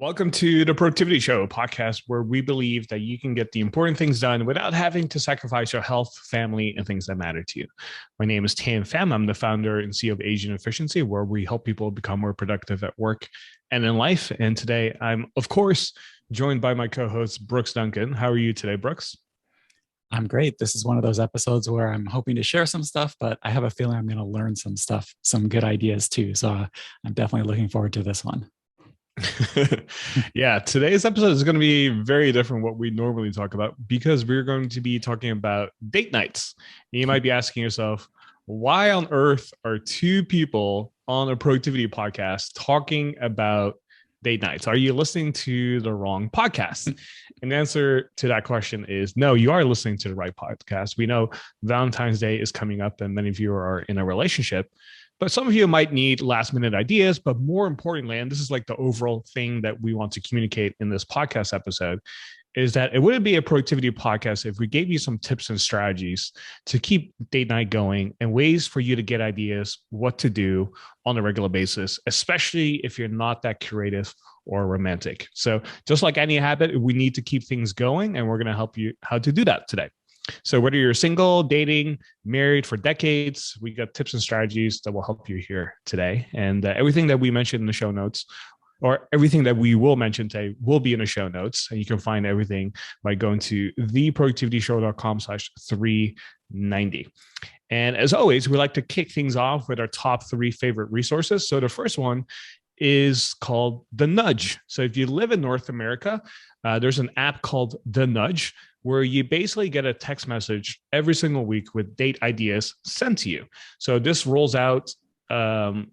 Welcome to the Productivity Show podcast, where we believe that you can get the important things done without having to sacrifice your health, family, and things that matter to you. My name is Tan Pham. I'm the founder and CEO of Asian Efficiency, where we help people become more productive at work and in life. And today I'm, of course, joined by my co-host, Brooks Duncan. How are you today, Brooks? I'm great. This is one of those episodes where I'm hoping to share some stuff, but I have a feeling I'm going to learn some stuff, some good ideas too. So I'm definitely looking forward to this one. Yeah, today's episode is going to be very different what we normally talk about because we're going to be talking about date nights. You might be asking yourself, why on earth are two people on a productivity podcast talking about date nights? Are you listening to the wrong podcast? And the answer to that question is no, you are listening to the right podcast. We know Valentine's Day is coming up and many of you are in a relationship. But some of you might need last minute ideas, but more importantly, and this is like the overall thing that we want to communicate in this podcast episode, is that it wouldn't be a productivity podcast if we gave you some tips and strategies to keep date night going and ways for you to get ideas, what to do on a regular basis, especially if you're not that creative or romantic. So just like any habit, we need to keep things going, and we're going to help you how to do that today. So whether you're single, dating, married for decades, we got tips and strategies that will help you here today. And everything that we mentioned in the show notes, or everything that we will mention today, will be in the show notes. And you can find everything by going to theproductivityshow.com/390. And as always, we like to kick things off with our top three favorite resources. So the first one is called The Nudge. So if you live in North America, there's an app called The Nudge, where you basically get a text message every single week with date ideas sent to you. So this rolls out, or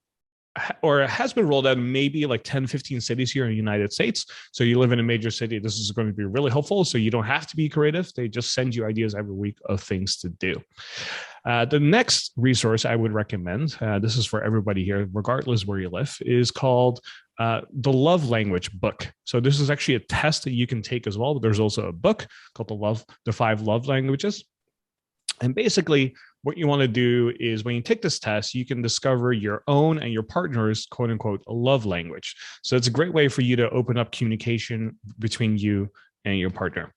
it has been rolled out in maybe like 10, 15 cities here in the United States. So you live in a major city, this is going to be really helpful. So you don't have to be creative. They just send you ideas every week of things to do. The next resource I would recommend, this is for everybody here, regardless where you live, is called the Love Language book. So this is actually a test that you can take as well. But there's also a book called the 5 Love Languages. And basically, what you want to do is when you take this test, you can discover your own and your partner's quote unquote love language. So it's a great way for you to open up communication between you and your partner.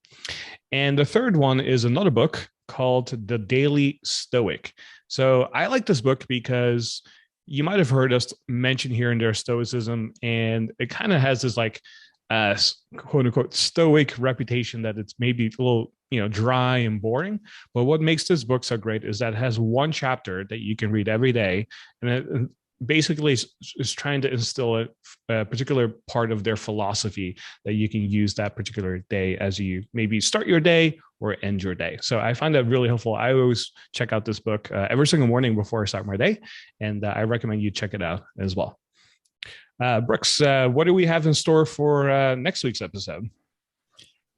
And the third one is another book called The Daily Stoic. So I like this book because you might have heard us mention here and there Stoicism, and it kind of has this like quote unquote Stoic reputation that it's maybe a little dry and boring. But what makes this book so great is that it has one chapter that you can read every day, and it basically is trying to instill a particular part of their philosophy that you can use that particular day as you maybe start your day or end your day. So I find that really helpful. I always check out this book every single morning before I start my day, and I recommend you check it out as well. Brooks, what do we have in store for next week's episode?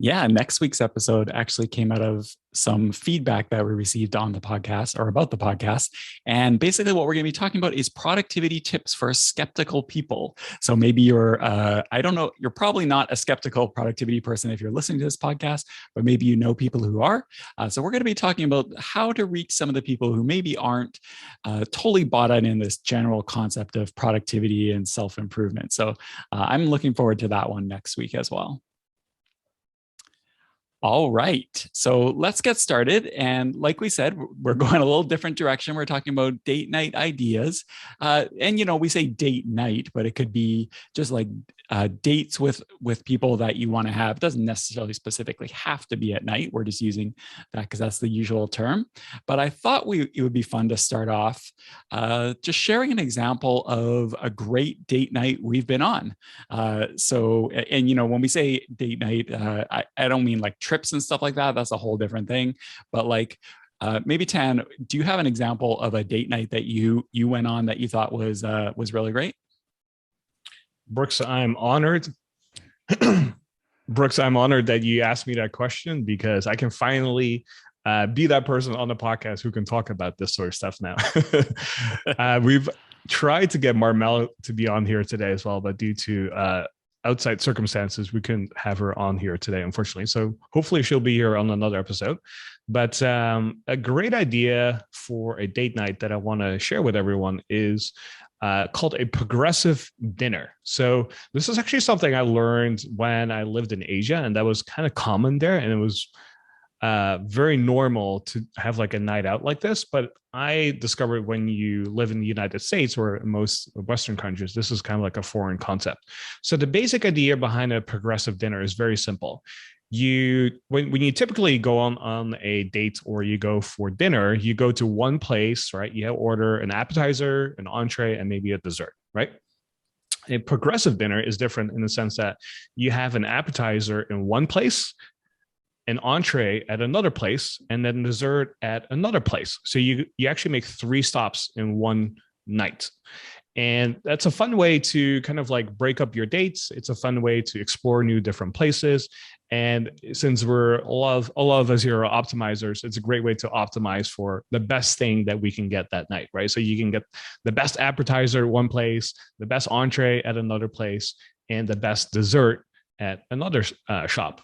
Yeah, next week's episode actually came out of some feedback that we received on the podcast or about the podcast. And basically what we're going to be talking about is productivity tips for skeptical people. So maybe you're, I don't know, you're probably not a skeptical productivity person if you're listening to this podcast, but maybe you know people who are. So we're going to be talking about how to reach some of the people who maybe aren't totally bought in this general concept of productivity and self-improvement. So I'm looking forward to that one next week as well. All right, so let's get started. And like we said, we're going a little different direction. We're talking about date night ideas. And, we say date night, but it could be just like dates with people that you want to have. It doesn't necessarily specifically have to be at night. We're just using that because that's the usual term. But I thought it would be fun to start off just sharing an example of a great date night we've been on. When we say date night, I don't mean like trips and stuff like that. That's a whole different thing. But like maybe Tan, do you have an example of a date night that you went on that you thought was really great? Brooks, I'm honored. Brooks, I'm honored that you asked me that question because I can finally be that person on the podcast who can talk about this sort of stuff now. We've tried to get Marmel to be on here today as well, but due to outside circumstances, we couldn't have her on here today, unfortunately. So hopefully she'll be here on another episode. But a great idea for a date night that I want to share with everyone is called a progressive dinner. So this is actually something I learned when I lived in Asia, and that was kind of common there, and it was very normal to have like a night out like this. But I discovered when you live in the United States or in most Western countries, this is kind of like a foreign concept. So the basic idea behind a progressive dinner is very simple. When you typically go on a date or you go for dinner, you go to one place, right? You order an appetizer, an entree, and maybe a dessert, right? A progressive dinner is different in the sense that you have an appetizer in one place, an entree at another place, and then dessert at another place. So you actually make 3 stops in one night. And that's a fun way to kind of like break up your dates. It's a fun way to explore new different places. And since we're a lot of us here are optimizers, it's a great way to optimize for the best thing that we can get that night, right? So you can get the best appetizer at one place, the best entree at another place, and the best dessert at another shop.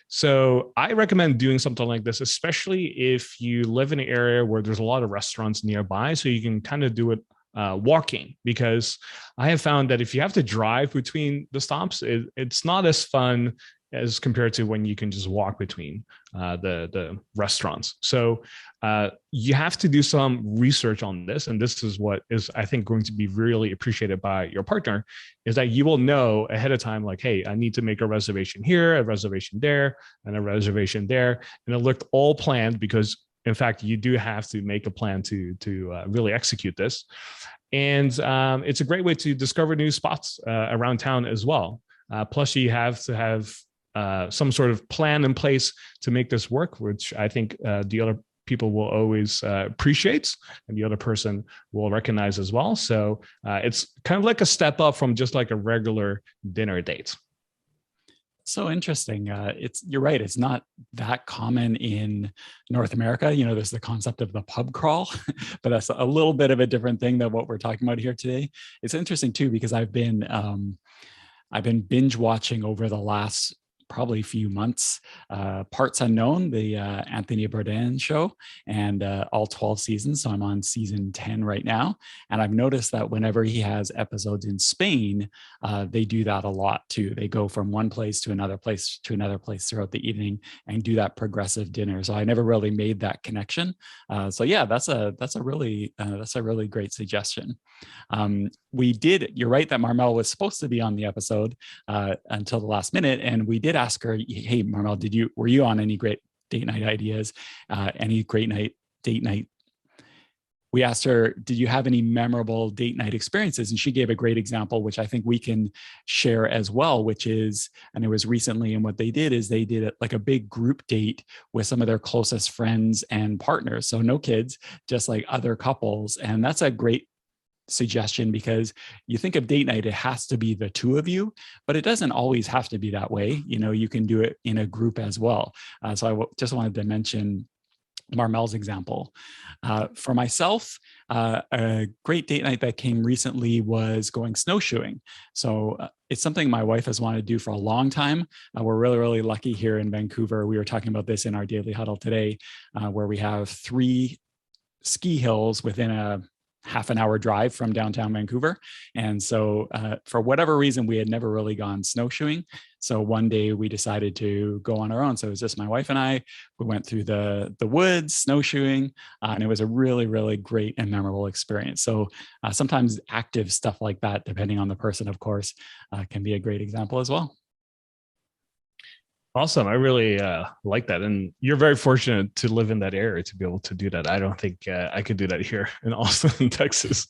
So I recommend doing something like this, especially if you live in an area where there's a lot of restaurants nearby, so you can kind of do it walking, because I have found that if you have to drive between the stops, it's not as fun as compared to when you can just walk between the restaurants. So you have to do some research on this. And this is what is, I think, going to be really appreciated by your partner, is that you will know ahead of time, like, hey, I need to make a reservation here, a reservation there, and a reservation there. And it looked all planned because, in fact, you do have to make a plan to really execute this. And it's a great way to discover new spots around town as well. Plus, you have to have some sort of plan in place to make this work, which I think the other people will always appreciate, and the other person will recognize as well. So it's kind of like a step up from just like a regular dinner date. So interesting. You're right. It's not that common in North America. You know, there's the concept of the pub crawl, but that's a little bit of a different thing than what we're talking about here today. It's interesting too, because I've been binge watching over the last probably few months, Parts Unknown, the Anthony Bourdain show, and all 12 seasons. So I'm on season 10 right now. And I've noticed that whenever he has episodes in Spain, they do that a lot too. They go from one place to another place to another place throughout the evening and do that progressive dinner. So I never really made that connection. So yeah, that's a really great suggestion. You're right that Marmel was supposed to be on the episode until the last minute. And we did ask her, hey, Marmel, were you on any great date night ideas? Any great date night? We asked her, did you have any memorable date night experiences? And she gave a great example, which I think we can share as well, which is, and it was recently, and what they did is they did like a big group date with some of their closest friends and partners. So no kids, just like other couples. And that's a great suggestion, because you think of date night, it has to be the two of you, but it doesn't always have to be that way. You know, you can do it in a group as well. So I just wanted to mention Marmel's example. For myself, a great date night that came recently was going snowshoeing. So it's something my wife has wanted to do for a long time. We're really, really lucky here in Vancouver. We were talking about this in our daily huddle today, where we have 3 ski hills within a half an hour drive from downtown Vancouver. And so for whatever reason, we had never really gone snowshoeing. So one day we decided to go on our own. So it was just my wife and I. We went through the woods snowshoeing, and it was a really, really great and memorable experience. So sometimes active stuff like that, depending on the person, of course, can be a great example as well. Awesome. I really like that. And you're very fortunate to live in that area to be able to do that. I don't think I could do that here in Austin, Texas.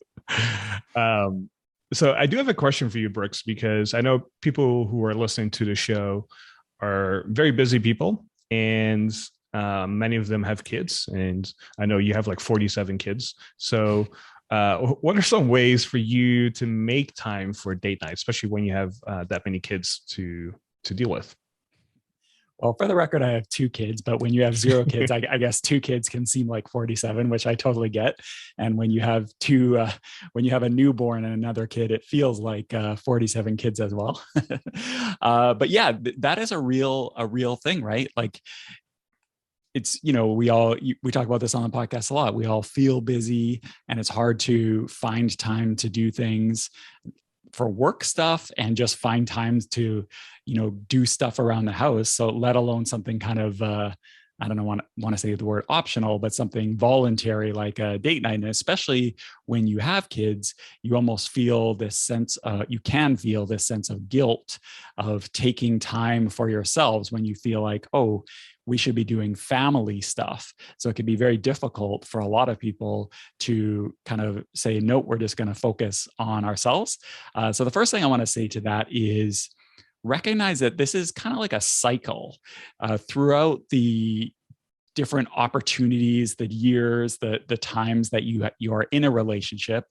So I do have a question for you, Brooks, because I know people who are listening to the show are very busy people, and many of them have kids. And I know you have like 47 kids. So what are some ways for you to make time for date night, especially when you have that many kids to deal with? Well, for the record, I have 2 kids, but when you have 0 kids, I guess 2 kids can seem like 47, which I totally get. And when you have when you have a newborn and another kid, it feels like 47 kids as well. But yeah, that is a real thing, right? Like, it's, we talk about this on the podcast a lot. We all feel busy, and it's hard to find time to do things for work stuff and just find time to, do stuff around the house. So let alone something kind of, I don't know, want to say the word optional, but something voluntary like a date night. And especially when you have kids, you almost feel this sense, you can feel this sense of guilt of taking time for yourselves when you feel like, oh, we should be doing family stuff. So it can be very difficult for a lot of people to kind of say, no, we're just going to focus on ourselves. So the first thing I want to say to that is recognize that this is kind of like a cycle throughout the different opportunities, the years, the times that you are in a relationship.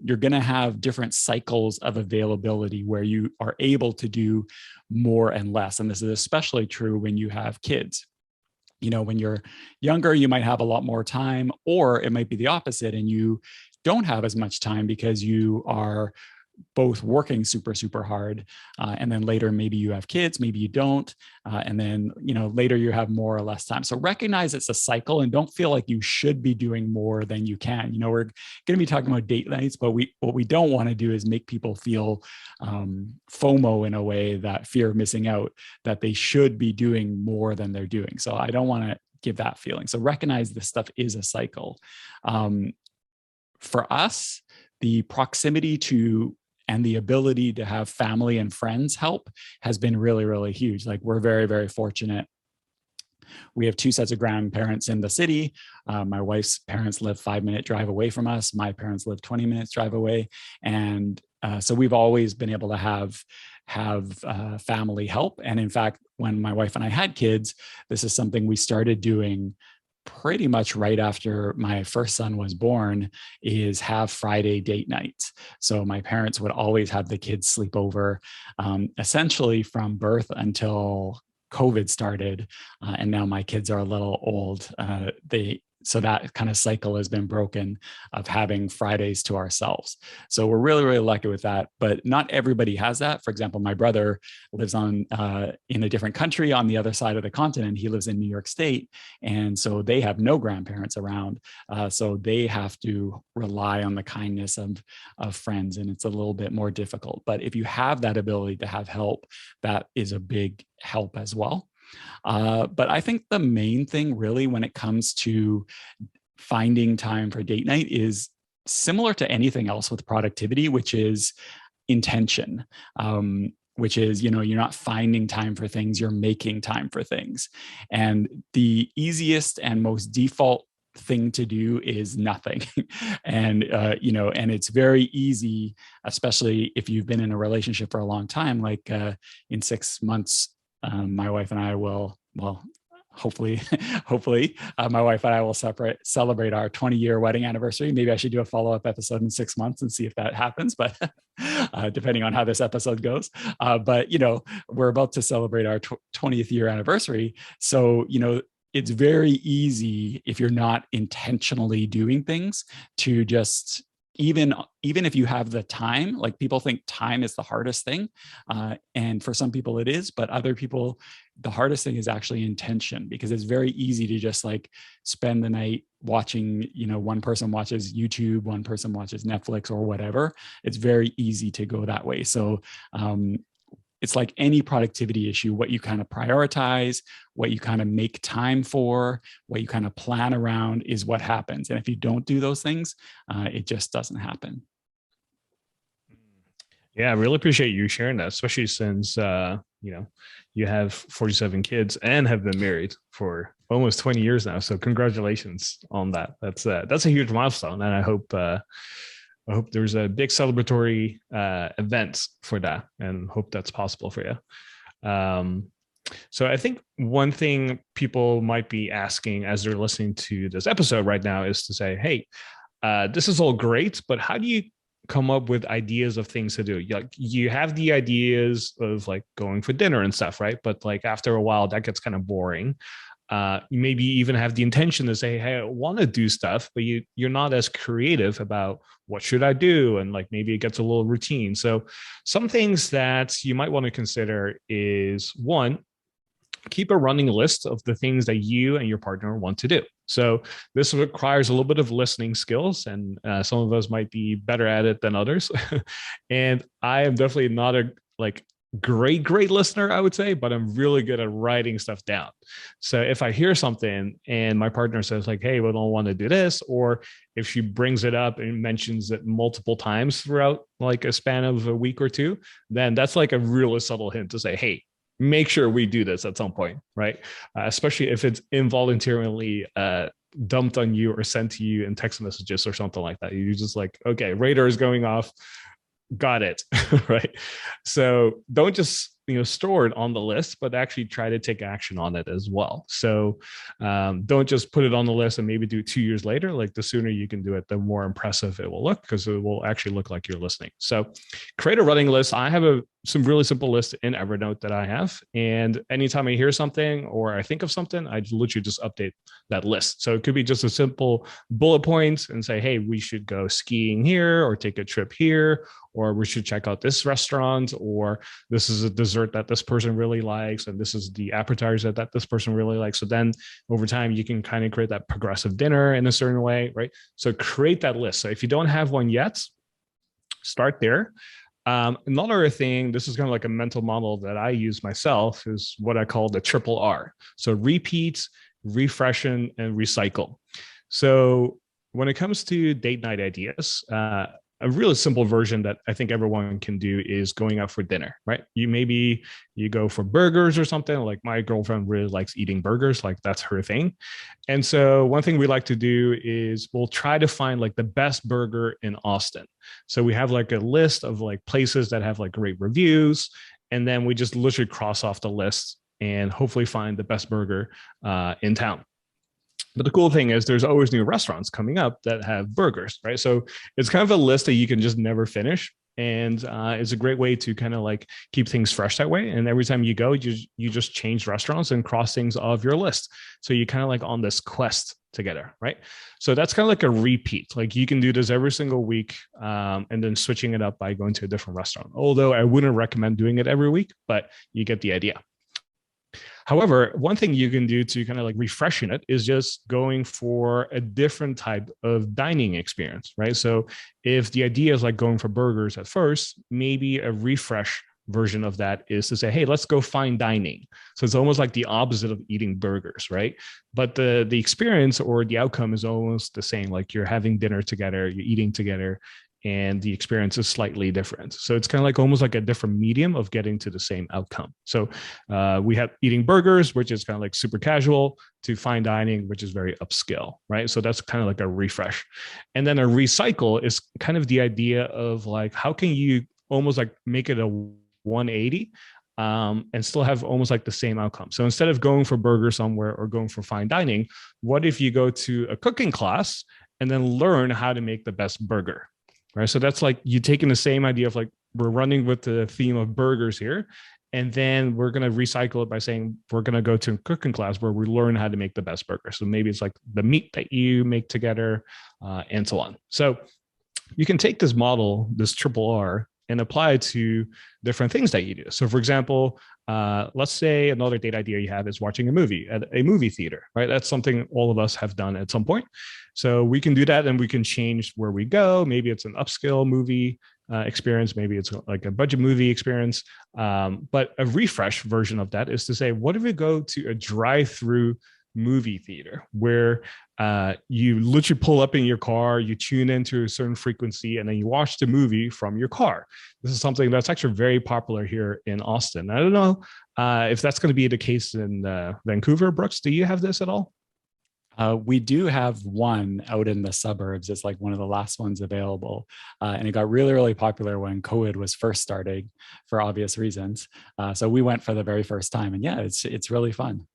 You're going to have different cycles of availability where you are able to do more and less. And this is especially true when you have kids. When you're younger, you might have a lot more time, or it might be the opposite, and you don't have as much time because you are both working super, super hard. And then later, maybe you have kids, maybe you don't. And then, later you have more or less time. So recognize it's a cycle and don't feel like you should be doing more than you can. We're going to be talking about date nights, but what we don't want to do is make people feel FOMO in a way, that fear of missing out, that they should be doing more than they're doing. So I don't want to give that feeling. So recognize this stuff is a cycle. For us, the proximity to and the ability to have family and friends help has been really, really huge. Like, we're very, very fortunate. We have 2 sets of grandparents in the city. My wife's parents live 5-minute drive away from us. My parents live 20 minutes drive away. And so we've always been able to have family help. And in fact, when my wife and I had kids, this is something we started doing pretty much right after my first son was born, is have Friday date nights. So my parents would always have the kids sleep over, essentially from birth until COVID started. And now my kids are a little old. So that kind of cycle has been broken of having Fridays to ourselves. So we're really, really lucky with that. But not everybody has that. For example, my brother lives in a different country on the other side of the continent. He lives in New York State. And so they have no grandparents around. So they have to rely on the kindness of friends. And it's a little bit more difficult. But if you have that ability to have help, that is a big help as well. But I think the main thing really when it comes to finding time for date night is similar to anything else with productivity, which is intention. Which is, you're not finding time for things, you're making time for things. And the easiest and most default thing to do is nothing. And it's very easy, especially if you've been in a relationship for a long time, like in 6 months, my wife and I will, hopefully, my wife and I will celebrate our 20-year wedding anniversary. Maybe I should do a follow-up episode in 6 months and see if that happens, but depending on how this episode goes. But we're about to celebrate our 20th year anniversary. So, it's very easy, if you're not intentionally doing things, to just even if you have the time, like, people think time is the hardest thing. And for some people it is, but other people, the hardest thing is actually intention, because it's very easy to just like spend the night watching, one person watches YouTube, one person watches Netflix or whatever. It's very easy to go that way. So, it's like any productivity issue, what you kind of prioritize, what you kind of make time for, what you kind of plan around is what happens. And if you don't do those things, it just doesn't happen. Yeah, I really appreciate you sharing that, especially since, you have 47 kids and have been married for almost 20 years now. So congratulations on that. That's a huge milestone. And I hope there's a big celebratory event for that, and hope that's possible for you. So I think one thing people might be asking as they're listening to this episode right now is to say, hey, this is all great, but how do you come up with ideas of things to do? Like, you have the ideas of like going for dinner and stuff, right? But like after a while, that gets kind of boring. You maybe even have the intention to say, hey, I want to do stuff, but you're not as creative about what should I do, and like maybe it gets a little routine. So some things that you might want to consider is, one, keep a running list of the things that you and your partner want to do. So this requires a little bit of listening skills, and some of us might be better at it than others. And I am definitely not a like great listener, I would say, but I'm really good at writing stuff down. So if I hear something and my partner says like, hey, we don't want to do this, or if she brings it up and mentions it multiple times throughout like a span of a week or two, then that's like a really subtle hint to say, hey, make sure we do this at some point, right? Especially if it's involuntarily dumped on you or sent to you in text messages or something like that. You're just like, okay, radar is going off. Got it. Right. So don't just store it on the list, but actually try to take action on it as well. So don't just put it on the list and maybe do it 2 years later. Like the sooner you can do it, the more impressive it will look, because it will actually look like you're listening. So create a running list. I have some really simple lists in Evernote that I have, and anytime I hear something or I think of something, I literally just update that list. So it could be just a simple bullet points and say, hey, we should go skiing here, or take a trip here, or we should check out this restaurant, or this is a dessert that this person really likes, and this is the appetizer that this person really likes. So then over time, you can kind of create that progressive dinner in a certain way, right? So create that list. So if you don't have one yet, start there. Another thing, this is kind of like a mental model that I use myself, is what I call the triple R. So repeat, refreshen, and recycle. So when it comes to date night ideas, a really simple version that I think everyone can do is going out for dinner, right? You go for burgers or something. Like my girlfriend really likes eating burgers, like that's her thing. And so one thing we like to do is we'll try to find like the best burger in Austin. So we have like a list of like places that have like great reviews, and then we just literally cross off the list and hopefully find the best burger in town. But the cool thing is there's always new restaurants coming up that have burgers, right? So it's kind of a list that you can just never finish. And it's a great way to kind of like keep things fresh that way. And every time you go, you just change restaurants and cross things off your list. So you kind of like on this quest together, right? So that's kind of like a repeat. Like you can do this every single week, and then switching it up by going to a different restaurant. Although I wouldn't recommend doing it every week, but you get the idea. However, one thing you can do to kind of like refreshing it is just going for a different type of dining experience, right? So if the idea is like going for burgers at first, maybe a refresh version of that is to say, hey, let's go fine dining. So it's almost like the opposite of eating burgers, right? But the experience or the outcome is almost the same. Like you're having dinner together, you're eating together, and the experience is slightly different. So it's kind of like almost like a different medium of getting to the same outcome. So we have eating burgers, which is kind of like super casual, to fine dining, which is very upscale, right? So that's kind of like a refresh. And then a recycle is kind of the idea of like, how can you almost like make it a 180 and still have almost like the same outcome. So instead of going for burger somewhere or going for fine dining, what if you go to a cooking class and then learn how to make the best burger? Right. So that's like you taking the same idea of like, we're running with the theme of burgers here. And then we're going to recycle it by saying we're going to go to a cooking class where we learn how to make the best burger. So maybe it's like the meat that you make together and so on. So you can take this model, this triple R, and apply it to different things that you do. So for example, let's say another date idea you have is watching a movie at a movie theater, right? That's something all of us have done at some point. So we can do that, and we can change where we go. Maybe it's an upscale movie experience. Maybe it's like a budget movie experience. But a refresh version of that is to say, what if we go to a drive-through movie theater where you literally pull up in your car, you tune into a certain frequency, and then you watch the movie from your car. This is something that's actually very popular here in Austin. I don't know if that's going to be the case in Vancouver. Brooks, do you have this at all? We do have one out in the suburbs. It's like one of the last ones available. And it got really, really popular when COVID was first starting for obvious reasons. So we went for the very first time, and yeah, it's really fun.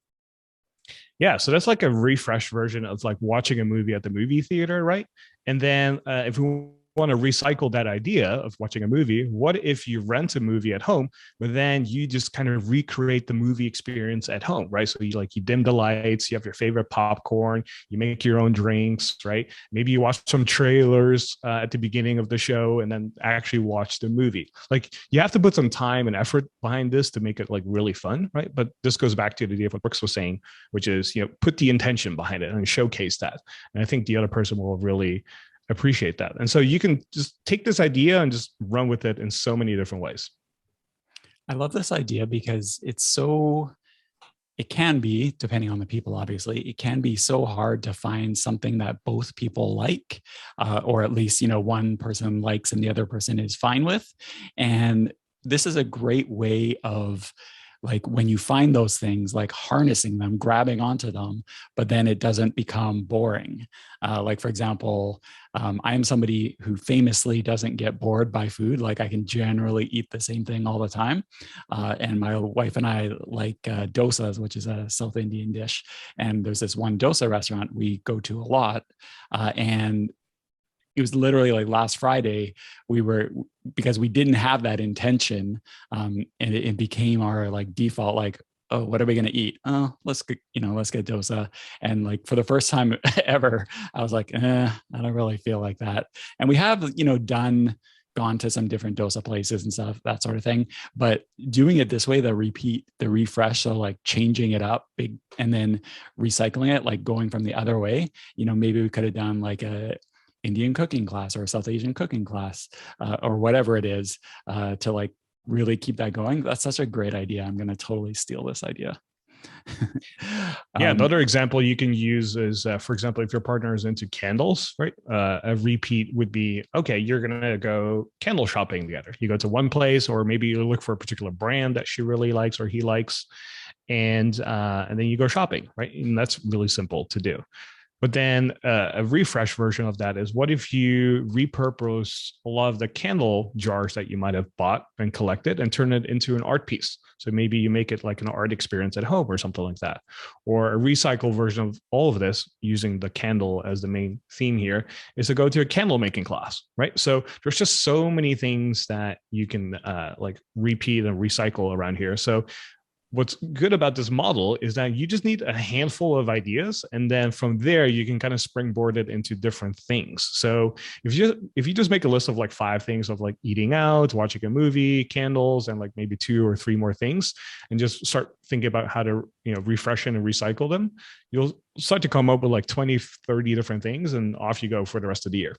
Yeah, so that's like a refresh version of like watching a movie at the movie theater, right? And then if we want to recycle that idea of watching a movie, what if you rent a movie at home, but then you just kind of recreate the movie experience at home, right? So you dim the lights, you have your favorite popcorn, you make your own drinks, right? Maybe you watch some trailers at the beginning of the show and then actually watch the movie. Like you have to put some time and effort behind this to make it like really fun, right? But this goes back to the idea of what Brooks was saying, which is, put the intention behind it and showcase that. And I think the other person will really appreciate that. And so you can just take this idea and just run with it in so many different ways. I love this idea because it can be, depending on the people, obviously, it can be so hard to find something that both people like, or at least, one person likes and the other person is fine with. And this is a great way of, like, when you find those things, like harnessing them, grabbing onto them, but then it doesn't become boring. Like, for example, I am somebody who famously doesn't get bored by food. Like, I can generally eat the same thing all the time. And my wife and I like dosas, which is a South Indian dish. And there's this one dosa restaurant we go to a lot. And it was literally like last Friday, because we didn't have that intention, and it became our like default, like, oh, what are we going to eat? Oh, let's get dosa. And like for the first time ever, I was like, I don't really feel like that. And we have, gone to some different dosa places and stuff, that sort of thing. But doing it this way, the refresh, so like changing it up big and then recycling it, like going from the other way, maybe we could have done like a Indian cooking class or a South Asian cooking class, or whatever it is, to like really keep that going. That's such a great idea. I'm going to totally steal this idea. Yeah, another example you can use is, for example, if your partner is into candles, right? A repeat would be, okay, you're gonna go candle shopping together. You go to one place, or maybe you look for a particular brand that she really likes or he likes, and then you go shopping, right? And that's really simple to do. But then a refresh version of that is, what if you repurpose a lot of the candle jars that you might have bought and collected and turn it into an art piece? So maybe you make it like an art experience at home or something like that. Or a recycle version of all of this, using the candle as the main theme here, is to go to a candle making class, right? So there's just so many things that you can like repeat and recycle around here. So what's good about this model is that you just need a handful of ideas, and then from there you can kind of springboard it into different things. So if you just make a list of like 5 things of like eating out, watching a movie, candles, and like maybe 2 or 3 more things, and just start thinking about how to refresh and recycle them, you'll start to come up with like 20, 30 different things, and off you go for the rest of the year.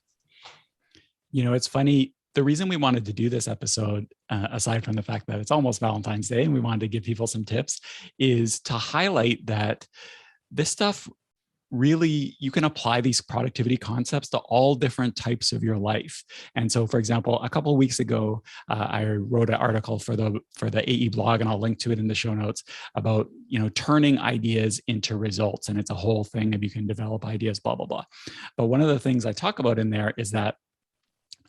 It's funny. The reason we wanted to do this episode, aside from the fact that it's almost Valentine's Day and we wanted to give people some tips, is to highlight that this stuff, really, you can apply these productivity concepts to all different types of your life. And so, for example, a couple of weeks ago, I wrote an article for the AE blog, and I'll link to it in the show notes, about turning ideas into results. And it's a whole thing if you can develop ideas, blah blah blah. But one of the things I talk about in there is that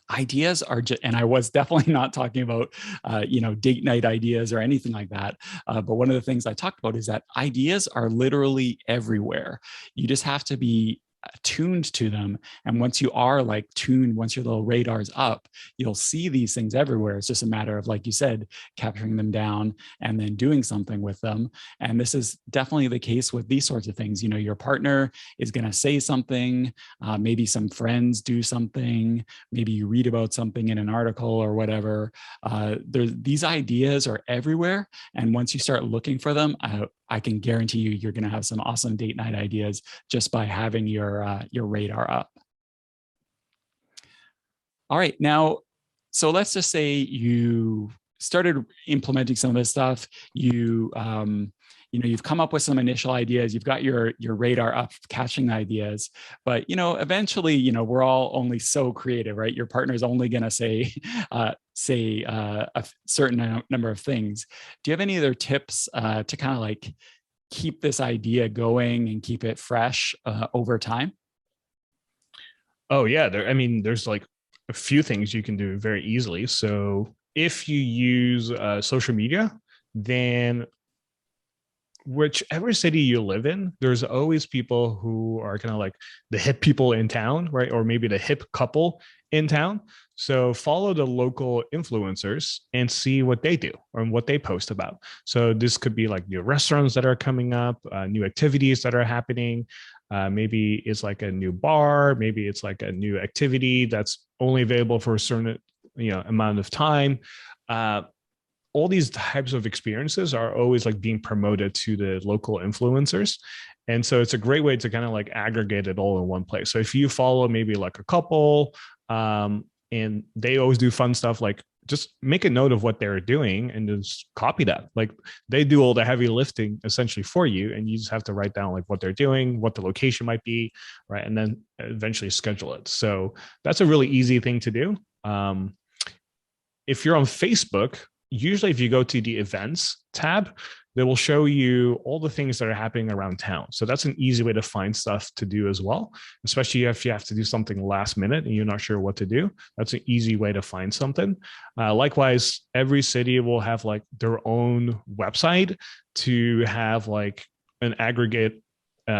ideas are just, and I was definitely not talking about, date night ideas or anything like that. But one of the things I talked about is that ideas are literally everywhere. You just have to be attuned to them. And once you are like tuned, once your little radar's up, you'll see these things everywhere. It's just a matter of, like you said, capturing them down and then doing something with them. And this is definitely the case with these sorts of things. Your partner is going to say something, maybe some friends do something, maybe you read about something in an article or whatever. These ideas are everywhere. And once you start looking for them, I can guarantee you're going to have some awesome date night ideas just by having your radar up. All right, now, so let's just say you started implementing some of this stuff. You've come up with some initial ideas. You've got your radar up, catching ideas. But eventually, we're all only so creative, right? Your partner's only going to say a certain number of things. Do you have any other tips to kind of like keep this idea going and keep it fresh over time? Oh yeah, there's like a few things you can do very easily. So if you use social media, then whichever city you live in, there's always people who are kind of like the hip people in town, right? Or maybe the hip couple in town. So follow the local influencers and see what they do or what they post about. So this could be like new restaurants that are coming up, new activities that are happening. Maybe it's like a new bar. Maybe it's like a new activity that's only available for a certain amount of time. All these types of experiences are always like being promoted to the local influencers. And so it's a great way to kind of like aggregate it all in one place. So if you follow maybe like a couple, and they always do fun stuff, like just make a note of what they're doing and just copy that. Like they do all the heavy lifting essentially for you, and you just have to write down like what they're doing, what the location might be, right? And then eventually schedule it. So that's a really easy thing to do. If you're on Facebook, usually if you go to the events tab, they will show you all the things that are happening around town. So that's an easy way to find stuff to do as well, especially if you have to do something last minute and you're not sure what to do. That's an easy way to find something. Likewise, every city will have like their own website to have like an aggregate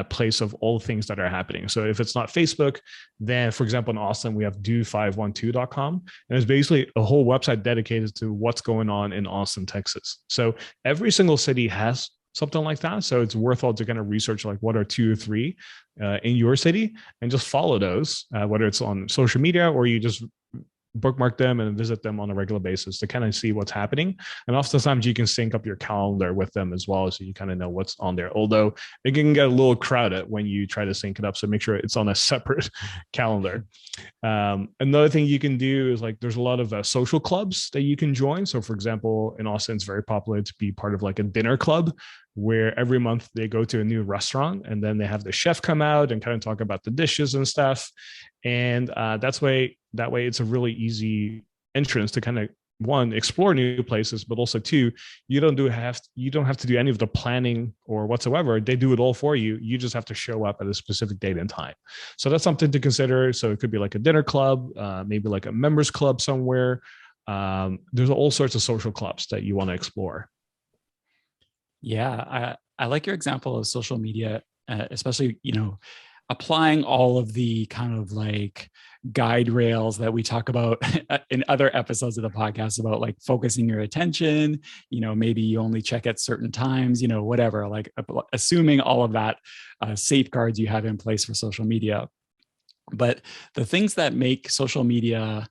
place of all things that are happening. So if it's not Facebook, then for example, in Austin, we have do512.com. And it's basically a whole website dedicated to what's going on in Austin, Texas. So every single city has something like that. So it's worthwhile to kind of research like what are 2 or 3 in your city and just follow those, whether it's on social media or you just bookmark them and visit them on a regular basis to kind of see what's happening. And oftentimes you can sync up your calendar with them as well, so you kind of know what's on there. Although it can get a little crowded when you try to sync it up, so make sure it's on a separate calendar. Another thing you can do is like there's a lot of social clubs that you can join. So for example, in Austin, it's very popular to be part of like a dinner club where every month they go to a new restaurant and then they have the chef come out and kind of talk about the dishes and stuff. And that way it's a really easy entrance to kind of, one, explore new places, but also two, you don't have to do any of the planning or whatsoever. They do it all for you. You just have to show up at a specific date and time. So that's something to consider. So it could be like a dinner club, maybe like a members club somewhere. There's all sorts of social clubs that you want to explore. Yeah, I like your example of social media, especially, applying all of the kind of like guide rails that we talk about in other episodes of the podcast about like focusing your attention, maybe you only check at certain times, whatever, like assuming all of that safeguards you have in place for social media. But the things that make social media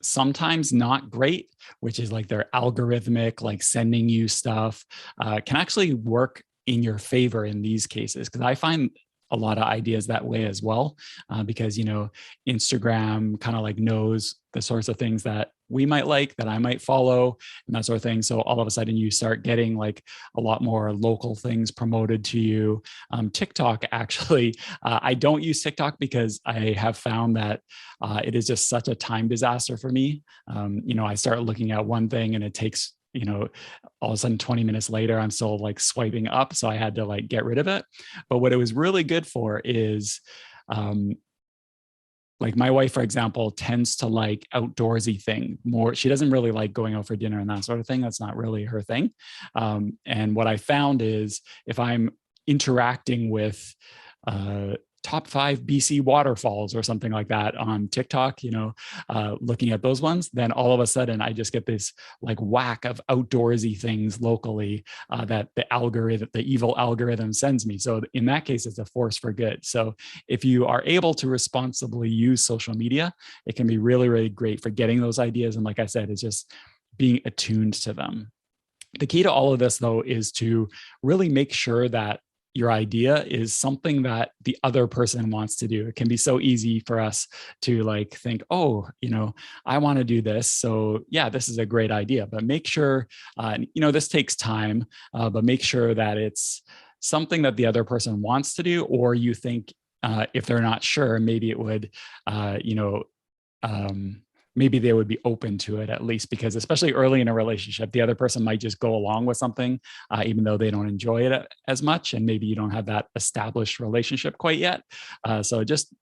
sometimes not great, which is like they're algorithmic, like sending you stuff, can actually work in your favor in these cases. Because I find a lot of ideas that way as well, because, Instagram kind of like knows the sorts of things that we might like, that I might follow, and that sort of thing. So all of a sudden you start getting like a lot more local things promoted to you. TikTok, actually, I don't use TikTok because I have found that it is just such a time disaster for me. I start looking at one thing and it takes, all of a sudden 20 minutes later, I'm still like swiping up. So I had to like get rid of it. But what it was really good for is, like my wife, for example, tends to like outdoorsy thing more. She doesn't really like going out for dinner and that sort of thing. That's not really her thing. And what I found is if I'm interacting with top 5 BC waterfalls or something like that on TikTok, looking at those ones, then all of a sudden I just get this like whack of outdoorsy things locally that the evil algorithm sends me. So in that case, it's a force for good. So if you are able to responsibly use social media, it can be really, really great for getting those ideas. And like I said, it's just being attuned to them. The key to all of this, though, is to really make sure that your idea is something that the other person wants to do. It can be so easy for us to like think, oh, I want to do this. So yeah, this is a great idea, but make sure, this takes time, but make sure that it's something that the other person wants to do, or you think if they're not sure, maybe it would, maybe they would be open to it at least, because especially early in a relationship, the other person might just go along with something, even though they don't enjoy it as much. And maybe you don't have that established relationship quite yet. So just,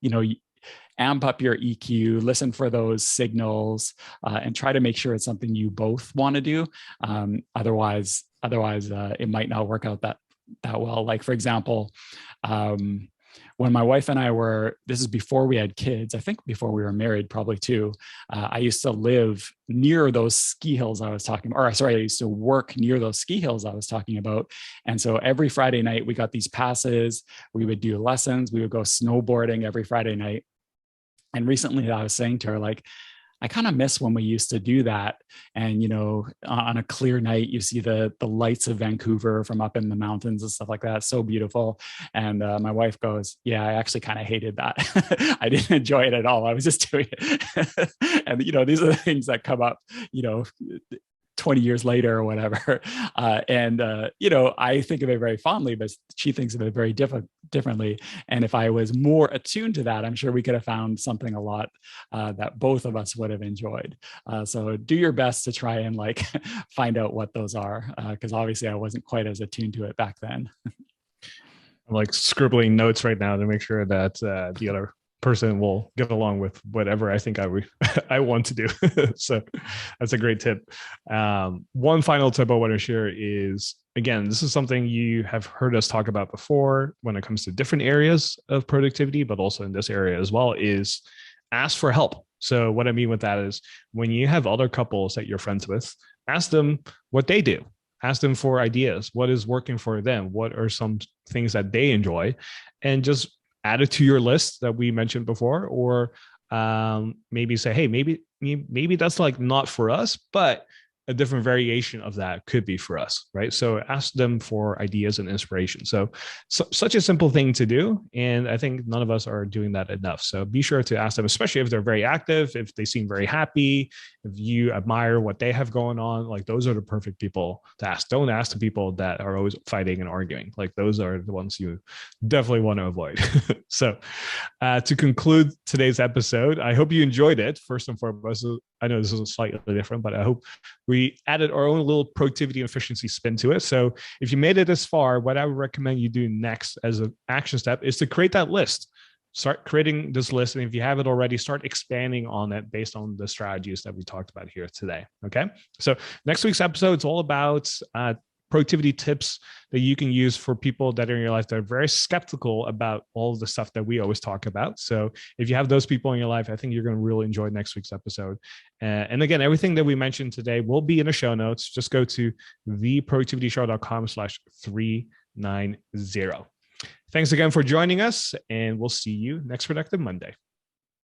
amp up your EQ, listen for those signals, and try to make sure it's something you both want to do. Otherwise, Otherwise, it might not work out that well. Like, for example, when my wife and I were, this is before we had kids, I think before we were married, probably too. I used to live near those ski hills I was talking about, or sorry, I used to work near those ski hills I was talking about. And so every Friday night, we got these passes. We would do lessons. We would go snowboarding every Friday night. And recently I was saying to her, like, I kind of miss when we used to do that. And, on a clear night, you see the lights of Vancouver from up in the mountains and stuff like that. So beautiful. And my wife goes, yeah, I actually kind of hated that. I didn't enjoy it at all. I was just doing it. And, these are the things that come up, 20 years later or whatever. I think of it very fondly, but she thinks of it very differently. And if I was more attuned to that, I'm sure we could have found something a lot that both of us would have enjoyed. So do your best to try and find out what those are, because obviously I wasn't quite as attuned to it back then. I'm scribbling notes right now to make sure that the other person will get along with whatever I think I want to do. So that's a great tip. One final tip I want to share is, again, this is something you have heard us talk about before when it comes to different areas of productivity, but also in this area as well, is ask for help. So what I mean with that is when you have other couples that you're friends with, ask them what they do. Ask them for ideas. What is working for them? What are some things that they enjoy? And just add it to your list that we mentioned before, or maybe say, hey, maybe that's not for us, but a different variation of that could be for us, right? So ask them for ideas and inspiration. So such a simple thing to do. And I think none of us are doing that enough. So be sure to ask them, especially if they're very active, if they seem very happy, if you admire what they have going on, those are the perfect people to ask. Don't ask the people that are always fighting and arguing. Those are the ones you definitely want to avoid. So to conclude today's episode, I hope you enjoyed it. First and foremost, I know this is slightly different, but I hope we added our own little productivity and efficiency spin to it. So if you made it this far, what I would recommend you do next as an action step is to create that list. Start creating this list. And if you have it already, start expanding on it based on the strategies that we talked about here today. Okay. So next week's episode is all about productivity tips that you can use for people that are in your life that are very skeptical about all of the stuff that we always talk about. So if you have those people in your life, I think you're going to really enjoy next week's episode. And again, everything that we mentioned today will be in the show notes. Just go to theproductivityshow.com/390. Thanks again for joining us, and we'll see you next Productive Monday.